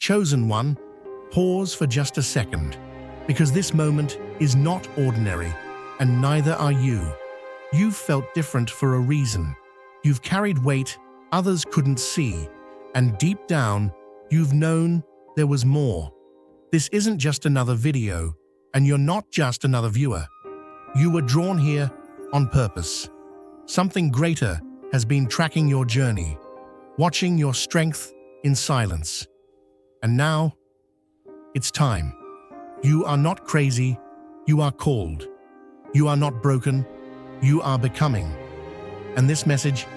Chosen one, pause for just a second, because this moment is not ordinary, and neither are you. You've felt different for a reason. You've carried weight others couldn't see, and deep down, you've known there was more. This isn't just another video, and you're not just another viewer. You were drawn here on purpose. Something greater has been tracking your journey, watching your strength in silence. And now, it's time. You are not crazy, you are called. You are not broken, you are becoming. And this message,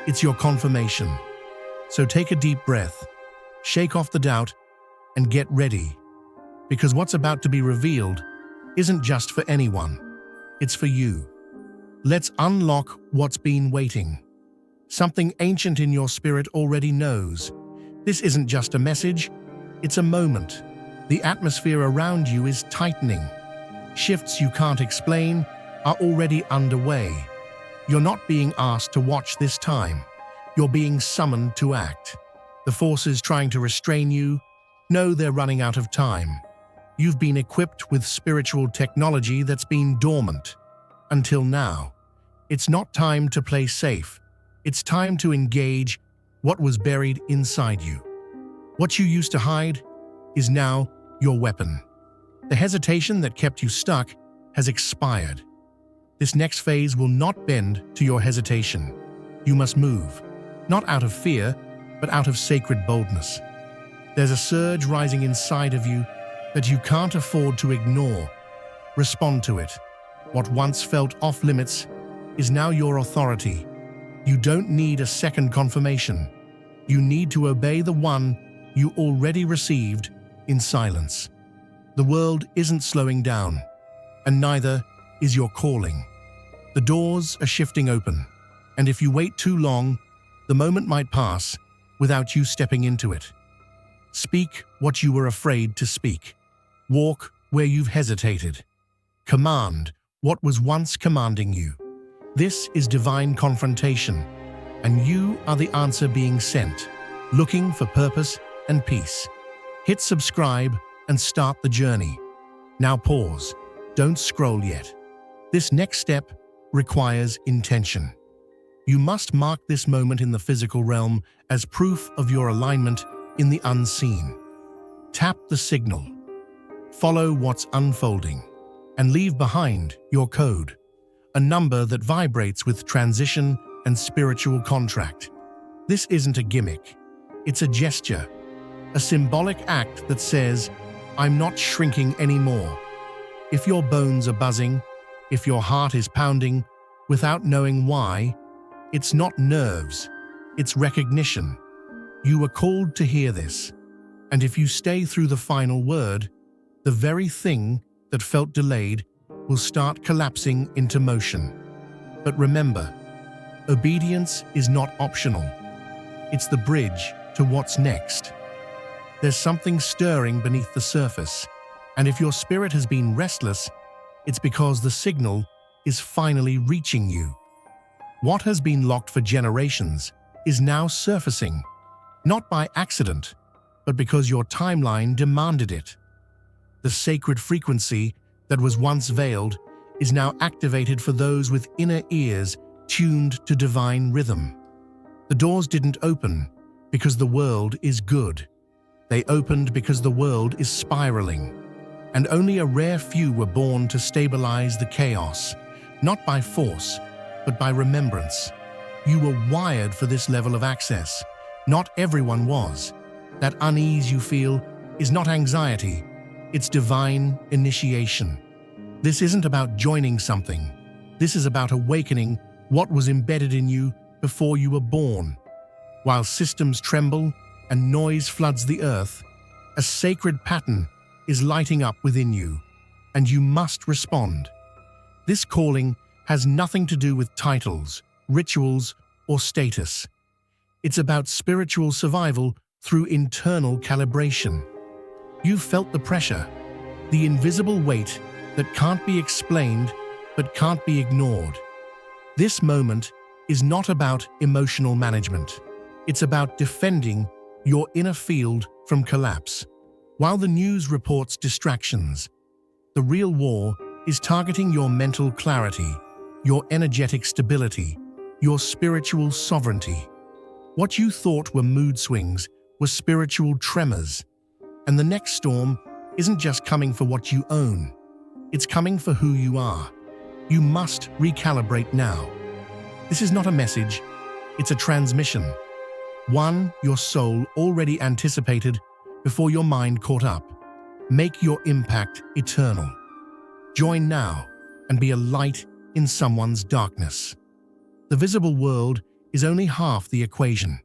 it's your confirmation. So take a deep breath, shake off the doubt, and get ready. Because what's about to be revealed isn't just for anyone, it's for you. Let's unlock what's been waiting. Something ancient in your spirit already knows. This isn't just a message, it's a moment. The atmosphere around you is tightening. Shifts you can't explain are already underway. You're not being asked to watch this time. You're being summoned to act. The forces trying to restrain you know they're running out of time. You've been equipped with spiritual technology that's been dormant. Until now, it's not time to play safe. It's time to engage what was buried inside you. What you used to hide is now your weapon. The hesitation that kept you stuck has expired. This next phase will not bend to your hesitation. You must move, not out of fear, but out of sacred boldness. There's a surge rising inside of you that you can't afford to ignore. Respond to it. What once felt off-limits is now your authority. You don't need a second confirmation. You need to obey the one you already received in silence. The world isn't slowing down, and neither is your calling. The doors are shifting open, and if you wait too long, the moment might pass without you stepping into it. Speak what you were afraid to speak. Walk where you've hesitated. Command what was once commanding you. This is divine confrontation, and you are the answer being sent, looking for purpose and peace. Hit subscribe and start the journey. Now pause. Don't scroll yet. This next step requires intention. You must mark this moment in the physical realm as proof of your alignment in the unseen. Tap the signal. Follow what's unfolding, and leave behind your code, a number that vibrates with transition and spiritual contract. This isn't a gimmick. It's a gesture, a symbolic act that says, I'm not shrinking anymore. If your bones are buzzing, if your heart is pounding without knowing why, it's not nerves, it's recognition. You were called to hear this, and if you stay through the final word, the very thing that felt delayed will start collapsing into motion. But remember, obedience is not optional. It's the bridge to what's next. There's something stirring beneath the surface, and if your spirit has been restless, it's because the signal is finally reaching you. What has been locked for generations is now surfacing, not by accident, but because your timeline demanded it. The sacred frequency that was once veiled is now activated for those with inner ears tuned to divine rhythm. The doors didn't open because the world is good. They opened because the world is spiraling, and only a rare few were born to stabilize the chaos, not by force, but by remembrance. You were wired for this level of access. Not everyone was. That unease you feel is not anxiety, it's divine initiation. This isn't about joining something. This is about awakening what was embedded in you before you were born. While systems tremble and noise floods the earth, a sacred pattern is lighting up within you, and you must respond. This calling has nothing to do with titles, rituals, or status. It's about spiritual survival through internal calibration. You've felt the pressure, the invisible weight that can't be explained but can't be ignored. This moment is not about emotional management. It's about defending your inner field from collapse. While the news reports distractions, the real war is targeting your mental clarity, your energetic stability, your spiritual sovereignty. What you thought were mood swings were spiritual tremors. And the next storm isn't just coming for what you own. It's coming for who you are. You must recalibrate now. This is not a message, it's a transmission. One your soul already anticipated before your mind caught up. Make your impact eternal. Join now and be a light in someone's darkness. The visible world is only half the equation.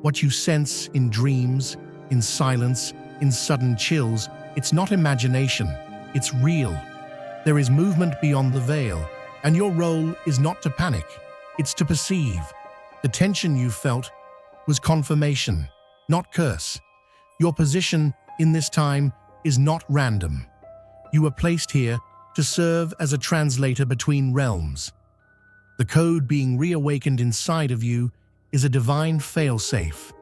What you sense in dreams, in silence, in sudden chills, it's not imagination, it's real. There is movement beyond the veil, and your role is not to panic, it's to perceive. The tension you felt was confirmation, not curse. Your position in this time is not random. You were placed here to serve as a translator between realms. The code being reawakened inside of you is a divine failsafe,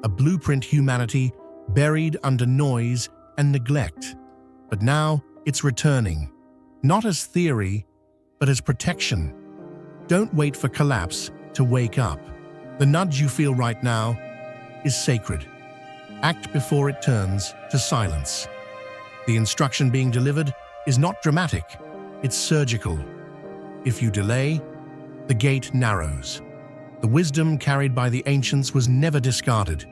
a blueprint humanity buried under noise and neglect. But now it's returning, not as theory, but as protection. Don't wait for collapse to wake up. The nudge you feel right now is sacred. Act before it turns to silence. The instruction being delivered is not dramatic, it's surgical. If you delay, the gate narrows. The wisdom carried by the ancients was never discarded,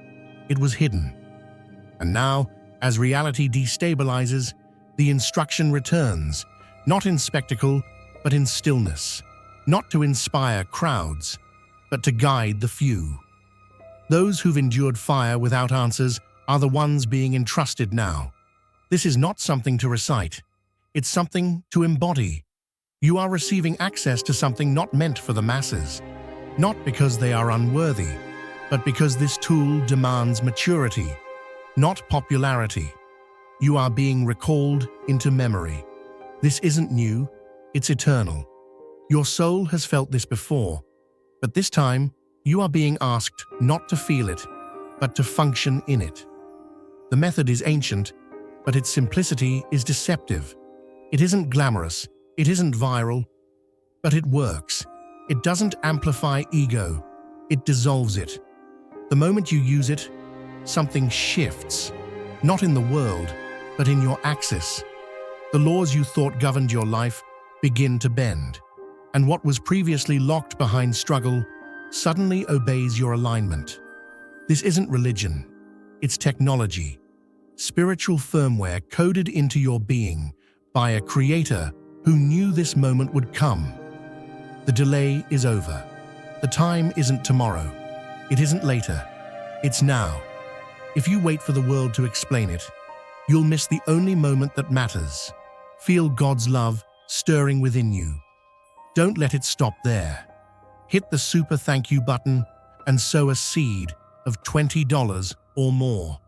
it was hidden. And now, as reality destabilizes, the instruction returns, not in spectacle, but in stillness, not to inspire crowds, but to guide the few. Those who've endured fire without answers are the ones being entrusted now. This is not something to recite, it's something to embody. You are receiving access to something not meant for the masses, not because they are unworthy, but because this tool demands maturity, not popularity. You are being recalled into memory. This isn't new, it's eternal. Your soul has felt this before, but this time you are being asked not to feel it, but to function in it. The method is ancient, but its simplicity is deceptive. It isn't glamorous, it isn't viral, but it works. It doesn't amplify ego, it dissolves it. The moment you use it, something shifts, not in the world, but in your axis. The laws you thought governed your life begin to bend, and what was previously locked behind struggle suddenly obeys your alignment. This isn't religion, it's technology, spiritual firmware coded into your being by a creator who knew this moment would come. The delay is over. The time isn't tomorrow. It isn't later. It's now. If you wait for the world to explain it, you'll miss the only moment that matters. Feel God's love stirring within you. Don't let it stop there. Hit the super thank you button and sow a seed of $20 or more.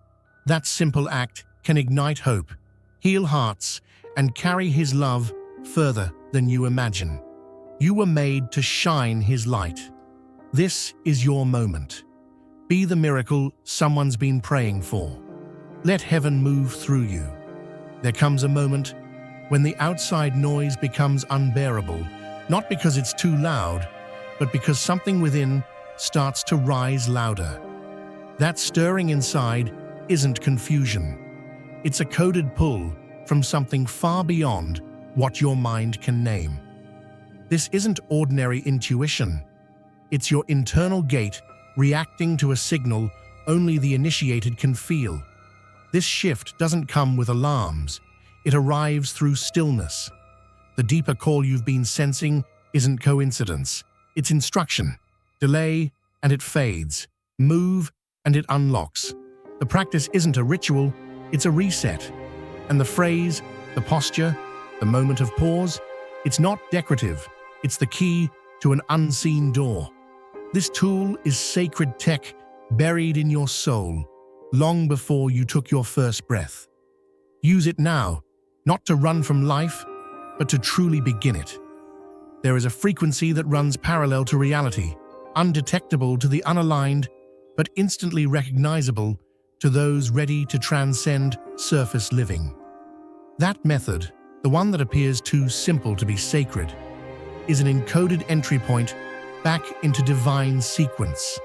That simple act can ignite hope, heal hearts, and carry His love further than you imagine. You were made to shine His light. This is your moment. Be the miracle someone's been praying for. Let heaven move through you. There comes a moment when the outside noise becomes unbearable, not because it's too loud, but because something within starts to rise louder. That stirring inside isn't confusion. It's a coded pull from something far beyond what your mind can name. This isn't ordinary intuition. It's your internal gate reacting to a signal only the initiated can feel. This shift doesn't come with alarms. It arrives through stillness. The deeper call you've been sensing isn't coincidence. It's instruction. Delay, and it fades. Move, and it unlocks. The practice isn't a ritual, it's a reset. And the phrase, the posture, the moment of pause, it's not decorative. It's the key to an unseen door. This tool is sacred tech buried in your soul, long before you took your first breath. Use it now, not to run from life, but to truly begin it. There is a frequency that runs parallel to reality, undetectable to the unaligned, but instantly recognizable to those ready to transcend surface living. That method, the one that appears too simple to be sacred, is an encoded entry point back into divine sequence.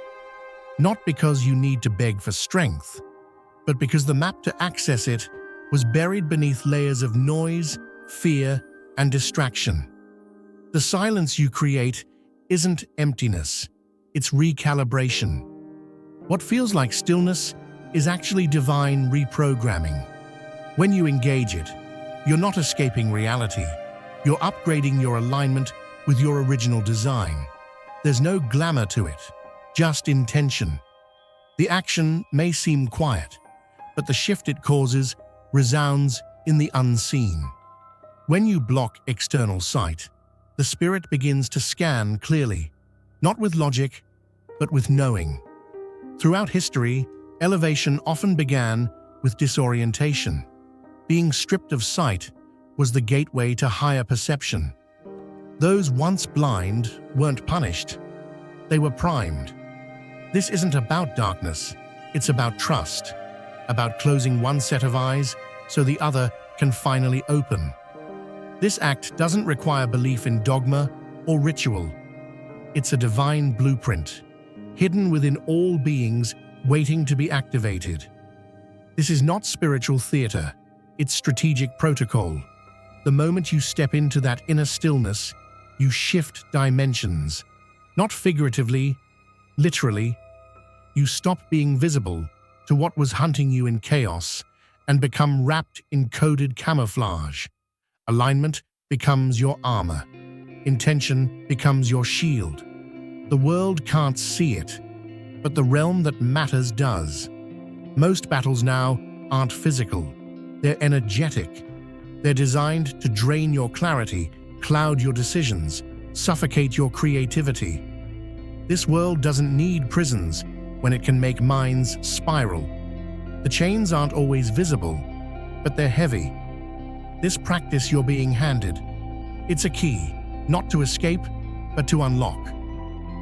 Not because you need to beg for strength, but because the map to access it was buried beneath layers of noise, fear, and distraction. The silence you create isn't emptiness, it's recalibration. What feels like stillness is actually divine reprogramming. When you engage it, you're not escaping reality. You're upgrading your alignment with your original design. There's no glamour to it, just intention. The action may seem quiet, but the shift it causes resounds in the unseen. When you block external sight, the spirit begins to scan clearly, not with logic, but with knowing. Throughout history, elevation often began with disorientation. Being stripped of sight was the gateway to higher perception. Those once blind weren't punished. They were primed. This isn't about darkness, it's about trust, about closing one set of eyes so the other can finally open. This act doesn't require belief in dogma or ritual. It's a divine blueprint, hidden within all beings waiting to be activated. This is not spiritual theater, it's strategic protocol. The moment you step into that inner stillness, you shift dimensions. Not figuratively, literally. You stop being visible to what was hunting you in chaos and become wrapped in coded camouflage. Alignment becomes your armor. Intention becomes your shield. The world can't see it, but the realm that matters does. Most battles now aren't physical. They're energetic. They're designed to drain your clarity, cloud your decisions, suffocate your creativity. This world doesn't need prisons when it can make minds spiral. The chains aren't always visible, but they're heavy. This practice you're being handed, it's a key, not to escape, but to unlock.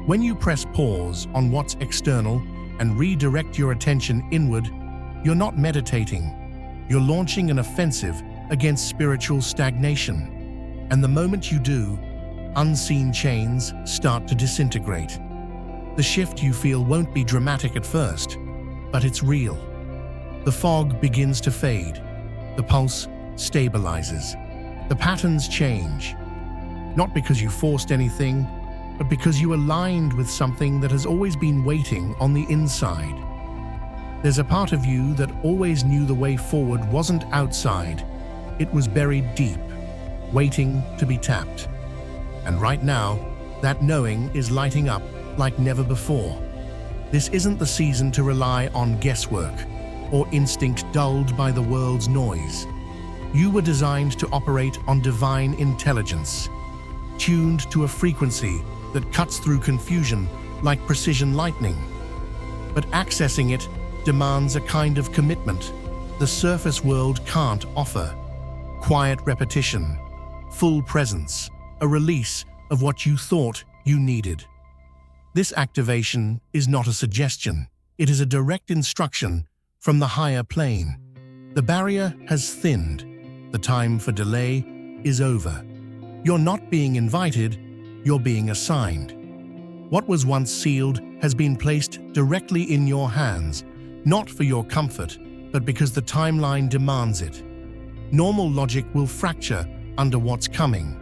When you press pause on what's external and redirect your attention inward, you're not meditating. You're launching an offensive against spiritual stagnation. And the moment you do, unseen chains start to disintegrate. The shift you feel won't be dramatic at first, but it's real. The fog begins to fade. The pulse stabilizes. The patterns change. Not because you forced anything, but because you aligned with something that has always been waiting on the inside. There's a part of you that always knew the way forward wasn't outside. It was buried deep, waiting to be tapped. And right now, that knowing is lighting up like never before. This isn't the season to rely on guesswork or instinct dulled by the world's noise. You were designed to operate on divine intelligence, tuned to a frequency that cuts through confusion like precision lightning. But accessing it demands a kind of commitment the surface world can't offer. Quiet repetition, full presence, a release of what you thought you needed. This activation is not a suggestion. It is a direct instruction from the higher plane. The barrier has thinned. The time for delay is over. You're not being invited, you're being assigned. What was once sealed has been placed directly in your hands, not for your comfort, but because the timeline demands it. Normal logic will fracture under what's coming.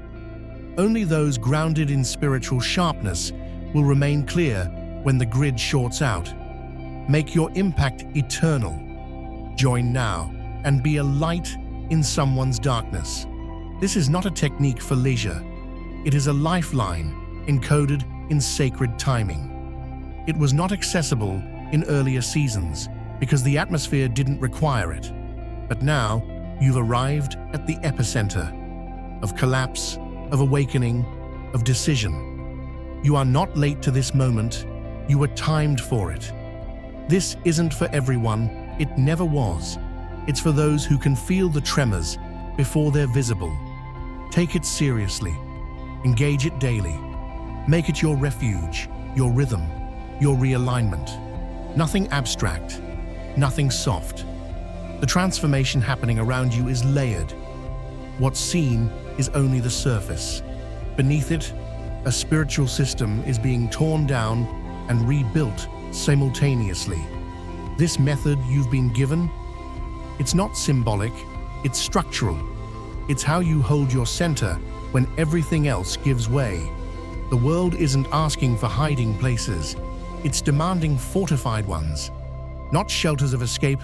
Only those grounded in spiritual sharpness will remain clear when the grid shorts out. Make your impact eternal. Join now and be a light in someone's darkness. This is not a technique for leisure. It is a lifeline encoded in sacred timing. It was not accessible in earlier seasons because the atmosphere didn't require it. But now, you've arrived at the epicenter of collapse, of awakening, of decision. You are not late to this moment, you were timed for it. This isn't for everyone, it never was. It's for those who can feel the tremors before they're visible. Take it seriously. Engage it daily. Make it your refuge, your rhythm, your realignment. Nothing abstract, nothing soft. The transformation happening around you is layered. What's seen is only the surface. Beneath it, a spiritual system is being torn down and rebuilt simultaneously. This method you've been given, it's not symbolic, it's structural. It's how you hold your center when everything else gives way. The world isn't asking for hiding places, it's demanding fortified ones. Not shelters of escape,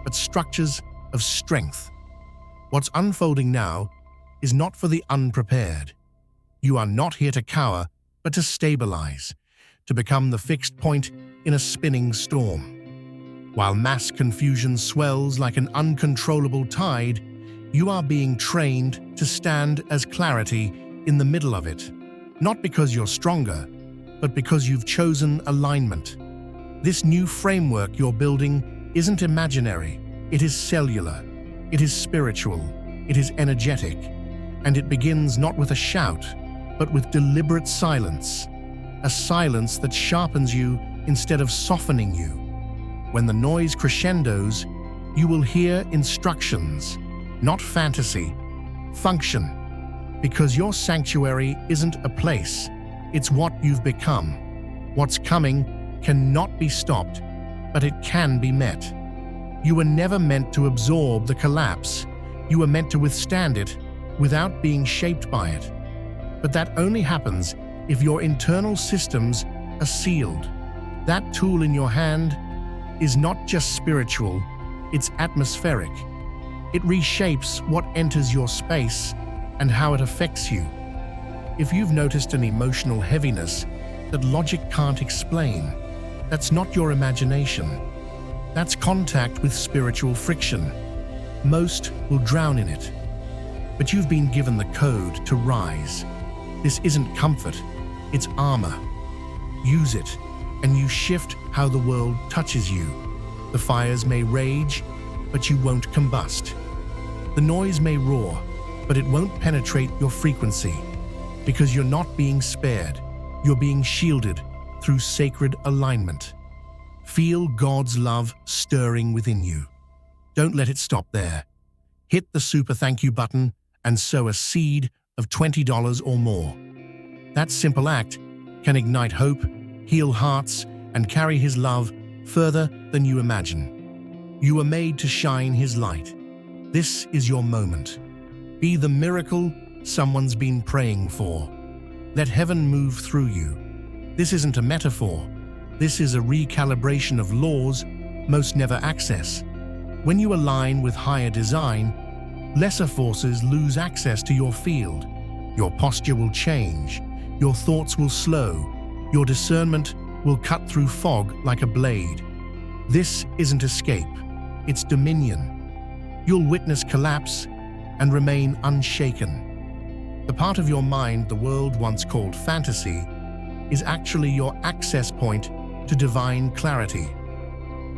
but structures of strength. What's unfolding now is not for the unprepared. You are not here to cower, but to stabilize, to become the fixed point in a spinning storm. While mass confusion swells like an uncontrollable tide, you are being trained to stand as clarity in the middle of it. Not because you're stronger, but because you've chosen alignment. This new framework you're building isn't imaginary, it is cellular, it is spiritual, it is energetic, and it begins not with a shout, but with deliberate silence, a silence that sharpens you instead of softening you. When the noise crescendos, you will hear instructions, not fantasy, function. Because your sanctuary isn't a place, it's what you've become. What's coming cannot be stopped, but it can be met. You were never meant to absorb the collapse. You were meant to withstand it without being shaped by it. But that only happens if your internal systems are sealed. That tool in your hand is not just spiritual, it's atmospheric. It reshapes what enters your space and how it affects you. If you've noticed an emotional heaviness that logic can't explain, that's not your imagination. That's contact with spiritual friction. Most will drown in it. But you've been given the code to rise. This isn't comfort, it's armor. Use it, and you shift how the world touches you. The fires may rage, but you won't combust. The noise may roar, but it won't penetrate your frequency. Because you're not being spared, you're being shielded through sacred alignment. Feel God's love stirring within you. Don't let it stop there. Hit the super thank you button and sow a seed of $20 or more. That simple act can ignite hope, heal hearts, and carry His love further than you imagine. You were made to shine His light. This is your moment. Be the miracle someone's been praying for. Let heaven move through you. This isn't a metaphor. This is a recalibration of laws most never access. When you align with higher design, lesser forces lose access to your field. Your posture will change. Your thoughts will slow. Your discernment will cut through fog like a blade. This isn't escape. It's dominion. You'll witness collapse and remain unshaken. The part of your mind the world once called fantasy is actually your access point to divine clarity.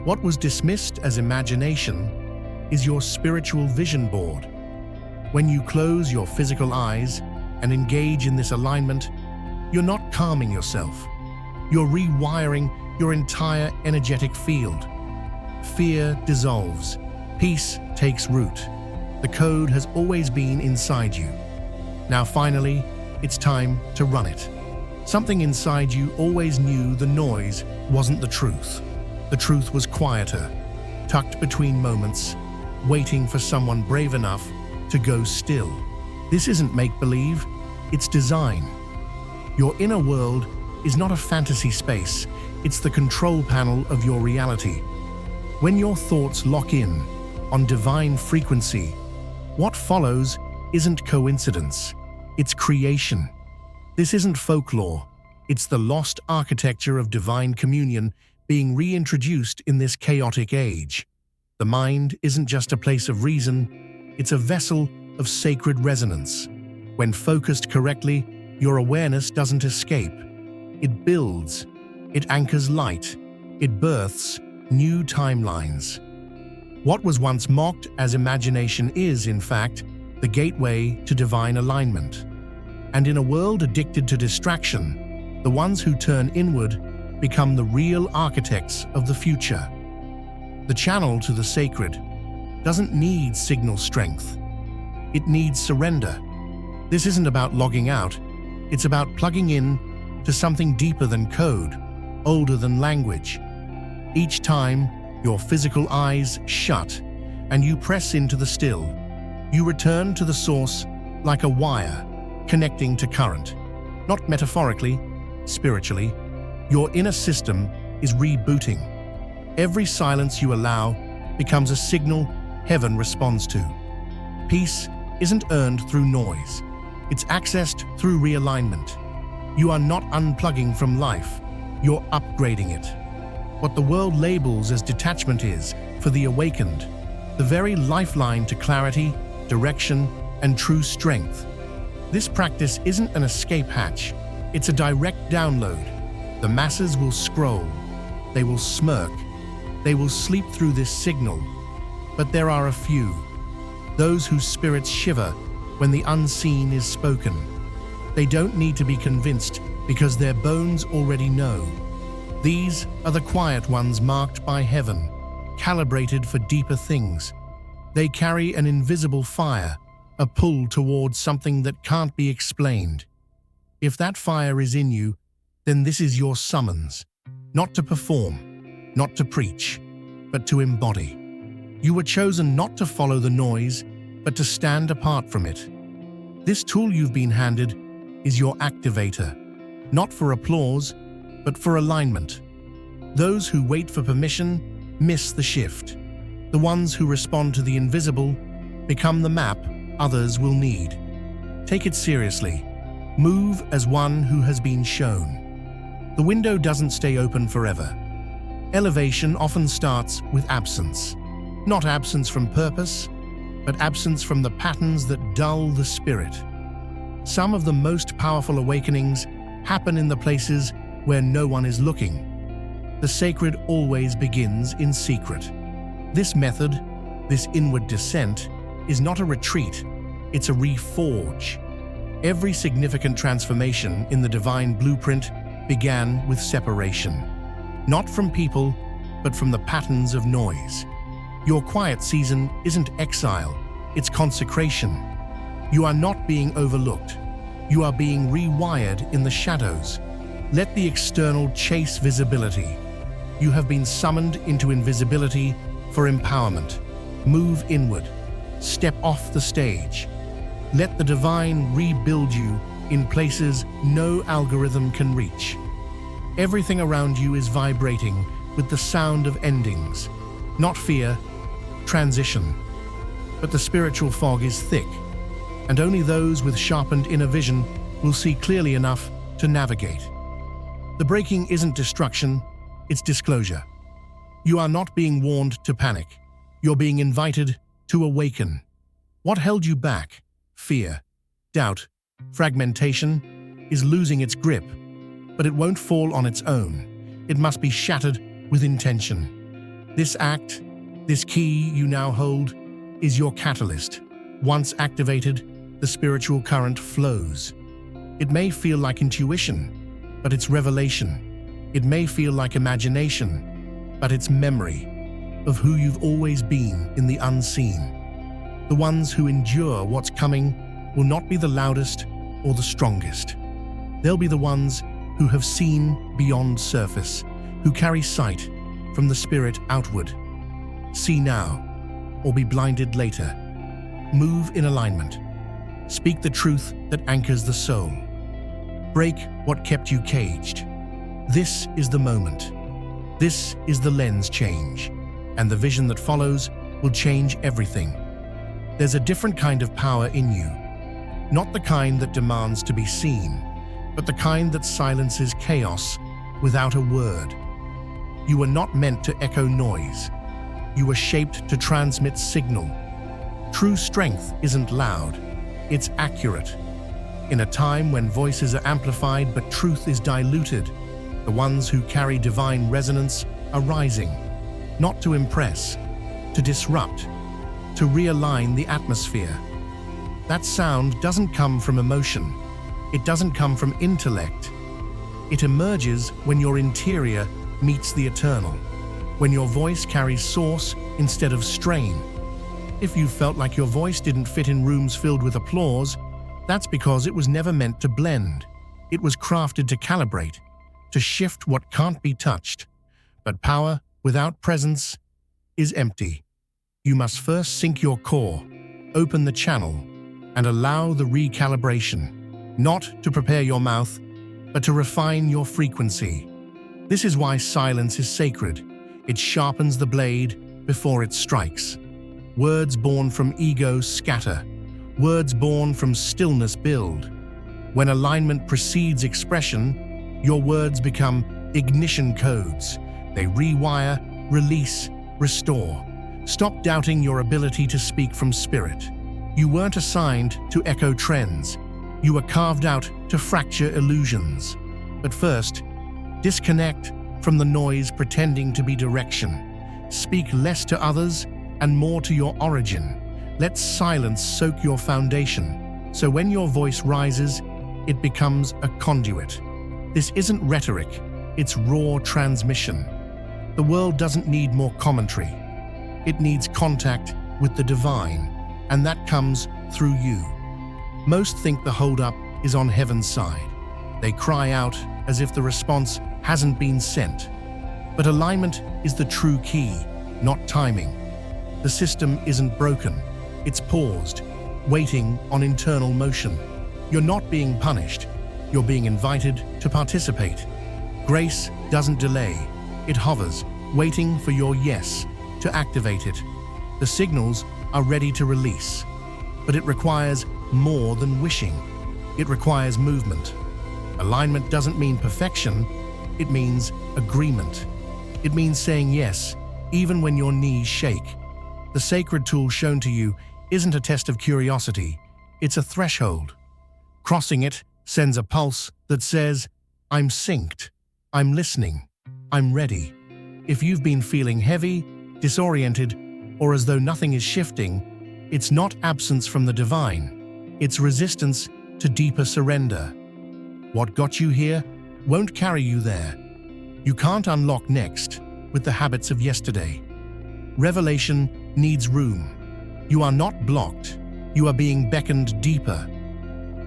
What was dismissed as imagination is your spiritual vision board. When you close your physical eyes and engage in this alignment, you're not calming yourself. You're rewiring your entire energetic field. Fear dissolves. Peace takes root. The code has always been inside you. Now finally, it's time to run it. Something inside you always knew the noise wasn't the truth. The truth was quieter, tucked between moments, waiting for someone brave enough to go still. This isn't make-believe, it's design. Your inner world is not a fantasy space, it's the control panel of your reality. When your thoughts lock in on divine frequency, what follows isn't coincidence, it's creation. This isn't folklore, it's the lost architecture of divine communion being reintroduced in this chaotic age. The mind isn't just a place of reason, it's a vessel of sacred resonance. When focused correctly, your awareness doesn't escape. It builds, it anchors light, it births new timelines. What was once mocked as imagination is, in fact, the gateway to divine alignment. And in a world addicted to distraction, the ones who turn inward become the real architects of the future. The channel to the sacred doesn't need signal strength. It needs surrender. This isn't about logging out. It's about plugging in to something deeper than code, older than language. Each time your physical eyes shut and you press into the still, you return to the source like a wire connecting to current. Not metaphorically, spiritually. Your inner system is rebooting. Every silence you allow becomes a signal heaven responds to. Peace isn't earned through noise. It's accessed through realignment. You are not unplugging from life. You're upgrading it. What the world labels as detachment is, for the awakened, the very lifeline to clarity, direction, and true strength. This practice isn't an escape hatch. It's a direct download. The masses will scroll. They will smirk. They will sleep through this signal. But there are a few, those whose spirits shiver when the unseen is spoken. They don't need to be convinced because their bones already know. These are the quiet ones marked by heaven, calibrated for deeper things. They carry an invisible fire, a pull towards something that can't be explained. If that fire is in you, then this is your summons, not to perform, not to preach, but to embody. You were chosen not to follow the noise, but to stand apart from it. This tool you've been handed is your activator, not for applause, but for alignment. Those who wait for permission miss the shift. The ones who respond to the invisible become the map others will need. Take it seriously. Move as one who has been shown. The window doesn't stay open forever. Elevation often starts with absence. Not absence from purpose, but absence from the patterns that dull the spirit. Some of the most powerful awakenings happen in the places where no one is looking. The sacred always begins in secret. This method, this inward descent, is not a retreat, it's a reforge. Every significant transformation in the divine blueprint began with separation. Not from people, but from the patterns of noise. Your quiet season isn't exile, it's consecration. You are not being overlooked. You are being rewired in the shadows. Let the external chase visibility. You have been summoned into invisibility for empowerment. Move inward. Step off the stage. Let the divine rebuild you in places no algorithm can reach. Everything around you is vibrating with the sound of endings. Not fear, transition. But the spiritual fog is thick, and only those with sharpened inner vision will see clearly enough to navigate. The breaking isn't destruction, it's disclosure. You are not being warned to panic. You're being invited to awaken. What held you back? Fear, doubt, fragmentation is losing its grip, but it won't fall on its own. It must be shattered with intention. This act, this key you now hold, is your catalyst. Once activated, the spiritual current flows. It may feel like intuition, but it's revelation. It may feel like imagination, but it's memory of who you've always been in the unseen. The ones who endure what's coming will not be the loudest or the strongest. They'll be the ones who have seen beyond surface, who carry sight from the spirit outward. See now, or be blinded later. Move in alignment. Speak the truth that anchors the soul. Break what kept you caged. This is the moment. This is the lens change, and the vision that follows will change everything. There's a different kind of power in you. Not the kind that demands to be seen, but the kind that silences chaos without a word. You were not meant to echo noise. You were shaped to transmit signal. True strength isn't loud, it's accurate. In a time when voices are amplified but truth is diluted, the ones who carry divine resonance are rising, not to impress, to disrupt, to realign the atmosphere. That sound doesn't come from emotion. It doesn't come from intellect. It emerges when your interior meets the eternal, when your voice carries source instead of strain. If you felt like your voice didn't fit in rooms filled with applause, that's because it was never meant to blend. It was crafted to calibrate, to shift what can't be touched. But power without presence is empty. You must first sync your core, open the channel, and allow the recalibration, not to prepare your mouth, but to refine your frequency. This is why silence is sacred. It sharpens the blade before it strikes. Words born from ego scatter. Words born from stillness build. When alignment precedes expression, your words become ignition codes. They rewire, release, restore. Stop doubting your ability to speak from spirit. You weren't assigned to echo trends. You were carved out to fracture illusions. But first, disconnect from the noise pretending to be direction. Speak less to others and more to your origin. Let silence soak your foundation, so when your voice rises, it becomes a conduit. This isn't rhetoric, it's raw transmission. The world doesn't need more commentary. It needs contact with the divine, and that comes through you. Most think the holdup is on heaven's side. They cry out as if the response hasn't been sent. But alignment is the true key, not timing. The system isn't broken. It's paused, waiting on internal motion. You're not being punished. You're being invited to participate. Grace doesn't delay. It hovers, waiting for your yes to activate it. The signals are ready to release. But it requires more than wishing. It requires movement. Alignment doesn't mean perfection. It means agreement. It means saying yes, even when your knees shake. The sacred tool shown to you isn't a test of curiosity, it's a threshold. Crossing it sends a pulse that says, I'm synced, I'm listening, I'm ready. If you've been feeling heavy, disoriented, or as though nothing is shifting, it's not absence from the divine, it's resistance to deeper surrender. What got you here won't carry you there. You can't unlock next with the habits of yesterday. Revelation needs room. You are not blocked, you are being beckoned deeper.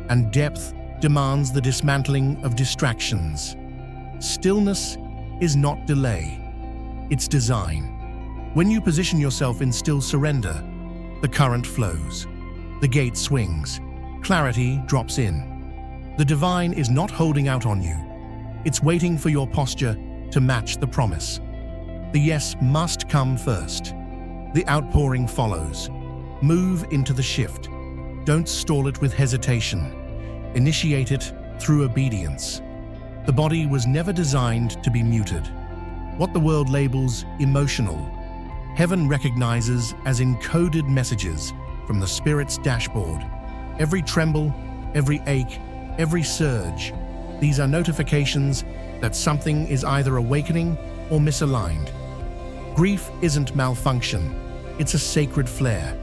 And depth demands the dismantling of distractions. Stillness is not delay, it's design. When you position yourself in still surrender, the current flows, the gate swings, clarity drops in. The divine is not holding out on you, it's waiting for your posture to match the promise. The yes must come first. The outpouring follows. Move into the shift. Don't stall it with hesitation. Initiate it through obedience. The body was never designed to be muted. What the world labels emotional, heaven recognizes as encoded messages from the spirit's dashboard. Every tremble, every ache, every surge, these are notifications that something is either awakening or misaligned. Grief isn't malfunction, it's a sacred flare.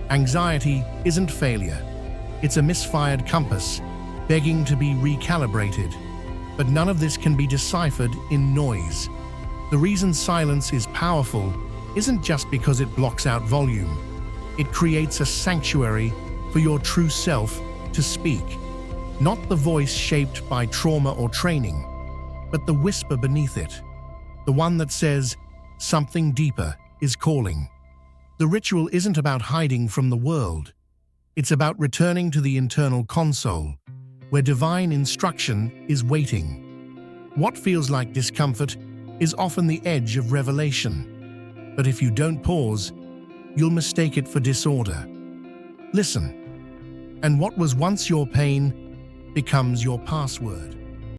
Anxiety isn't failure, it's a misfired compass begging to be recalibrated. But none of this can be deciphered in noise. The reason silence is powerful isn't just because it blocks out volume. It creates a sanctuary for your true self to speak. Not the voice shaped by trauma or training, but the whisper beneath it. The one that says, something deeper is calling. The ritual isn't about hiding from the world. It's about returning to the internal console, where divine instruction is waiting. What feels like discomfort is often the edge of revelation. But if you don't pause, you'll mistake it for disorder. Listen, and what was once your pain becomes your password.